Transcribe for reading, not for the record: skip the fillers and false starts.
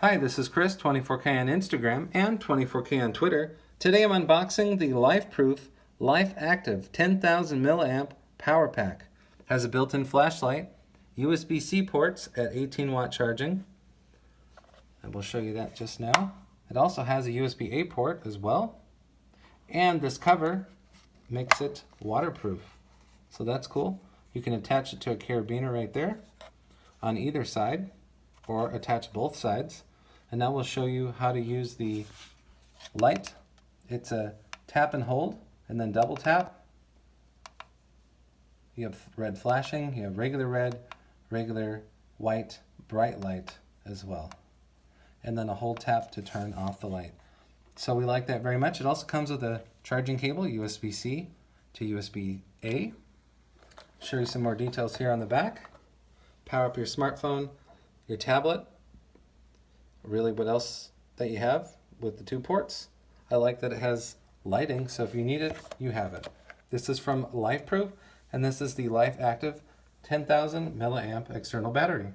Hi, this is Chris, 24k on Instagram and 24k on Twitter. Today I'm unboxing the Lifeproof Lifactiv 10,000 milliamp power pack. Has a built-in flashlight, USB-C ports at 18 watt charging, and we'll show you that just now. It also has a USB-A port as well, and this cover makes it waterproof. So that's cool. You can attach it to a carabiner right there on either side, or attach both sides. And now we'll show you how to use the light. It's a tap and hold and then double tap. You have red flashing, you have regular red, regular white, bright light as well. And then a hold tap to turn off the light. So we like that very much. It also comes with a charging cable, USB-C to USB-A. Show you some more details here on the back. Power up your smartphone, your tablet, really what else that you have with the two ports. I like that it has lighting, so if you need it, you have it. This is from Lifeproof, and this is the Lifactiv 10,000 milliamp external battery.